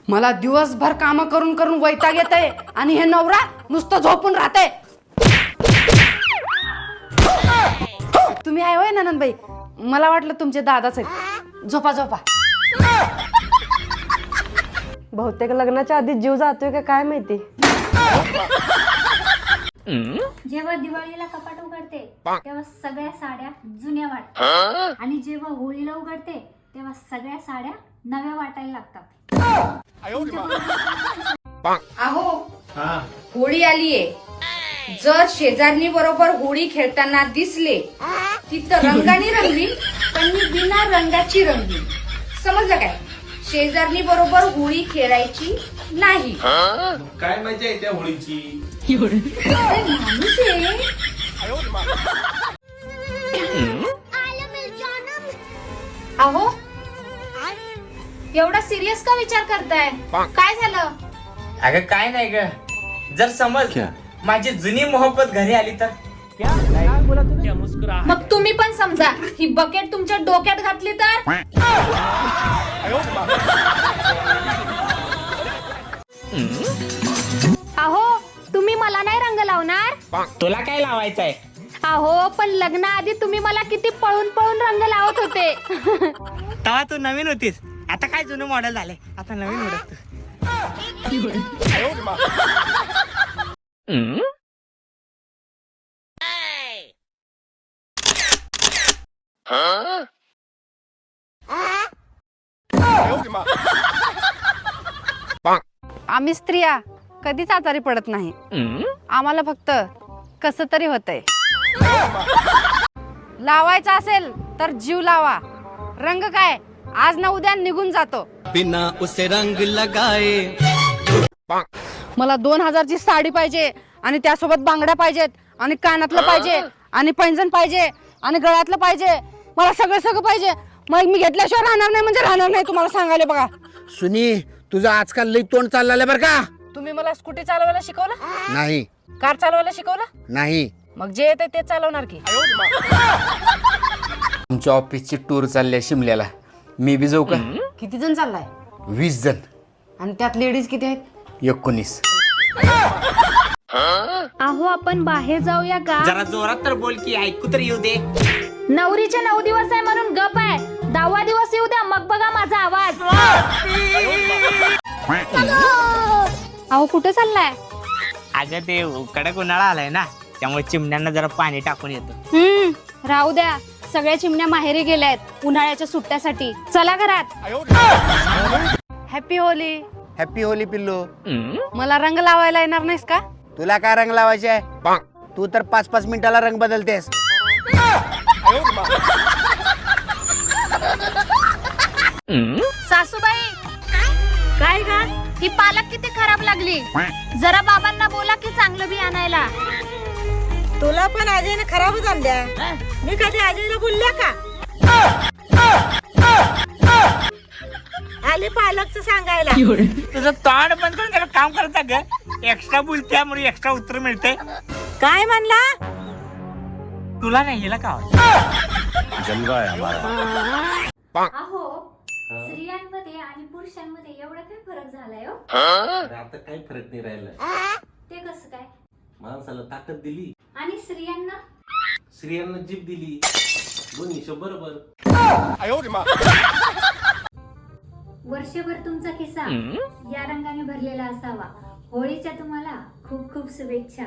मला दिवसभर काम करून करून वैताग येतंय आणि हे नवरा नुसतं झोपून राहते. तुम्ही आहे होय ननंदबाई? मला वाटलं तुमचे दादाच आहेत. झोपा झोपा. बहुतेक लग्नाच्या आधी जीव जातोय का काय माहिती. जेव्हा दिवाळीला कपाट उघडते तेव्हा सगळ्या साड्या जुन्या वाटतात आणि जेव्हा होळीला उघडते तेव्हा सगळ्या साड्या नव्या वाटायला लागतात. अहो होळी आलीये. जर शेजारणी बरोबर होळी खेळताना दिसले की तर रंगाने रंगवीन, पण मी बिना रंगाची रंगवीन. समजलं काय? शेजारणी बरोबर होळी खेळायची नाही. काय मजा आहे त्या होळीची. माणूस आहे. अहो एवढा सिरियस का विचार करताय? काय झालं? अगं काय नाही ग. जर समज माझी जुनी मोहब्बत घरी आली तर. मग तुम्ही पण समजा ही बकेट तुमच्या डोक्यात घातली तर. अहो तुम्ही मला नाही रंग लावणार. तुला काय लावायचंय? अहो पण लग्नाआधी तुम्ही मला किती पळून पळून रंग लावत होते. तेव्हा तू नवीन होतीस. आता काय जुनं मॉडेल झाले. आता नवीन उडत. आम्ही स्त्रिया कधीच आजारी पडत नाही. आम्हाला फक्त कसं तरी होतंय. लावायचा असेल तर जीव लावा. रंग काय आज ना उद्या निघून जातो. बिना उसे रंग लगाए. मला 2000ची साडी पाहिजे आणि त्यासोबत बांगड्या पाहिजेत आणि कानातलं पाहिजे आणि पैंजण पाहिजे आणि गळ्यातलं पाहिजे. मला सगळं सगळं पाहिजे. मग मी घेतल्याशिवाय राहणार नाही म्हणजे राहणार नाही. तुम्हाला सांगायला बघा. सुनी तुझं आजकाल लई तोंड चाललंय बरं का. तुम्ही मला स्कूटी चालवायला शिकवलं? नाही. कार चालवायला शिकवलं? नाही. मग जे येते ते चालवणार की. तुमच्या ऑफिसची टूर चालली आहे शिमल्याला. मी बी जाऊ का? किती जण चाललाय? 20 जण. आणि त्यात लेडीज किती आहेत? 19. अहो आपण बाहेर जाऊया का? जरा जोरात तर बोल की ऐकू तर येऊ दे. नवरीचे 9 दिवस आहे म्हणून गप आहे. 10वा दिवस येऊ द्या मग बघा माझा आवाज. अहो कुठे चाललाय? अगं ते कडक उन्हाळा आलाय ना, त्यामुळे चिमण्यांना जरा पाणी टाकून येतो. राहू द्या. सगळ्या चिमण्या माहेरी गेल्यात उन्हाळ्याच्या सुट्ट्यासाठी. चला घरात. Happy Holy. हॅपी होली पिल्लू. मला रंग लावायला येणार नाहीस का? तुला काय रंग लावायचे आहे? तू तर 5-5 मिनिटाला रंग बदलतेस. सासूबाई काय ग? ही पालक किती खराब लागली. जरा बाबांना बोला की चांगलं बी आणायला. तुला पण अजयने खराबच आणल्या. मी कधी अजयला बोलल्या का? आले पालकचं सांगायला. तुझं तोंड बंद करून त्याला काम करता ग. एक्स्ट्रा बोलते म्हणून एक्स्ट्रा उत्तर मिळते. काय म्हणला? तुला नाही हिला का? अहो स्त्रियांमध्ये आणि पुरुषांमध्ये एवढा काय फरक झालाय हो? आता काही फरक नाही राहिला. ते कसं काय? माणसाला ताकद दिली, आणि स्त्रियांना? स्त्रियांना जीभ दिली. दोन्ही बरोबर. वर्षभर तुमचा खिसा या रंगाने भरलेला असावा. होळीच्या तुम्हाला खूप खूप शुभेच्छा.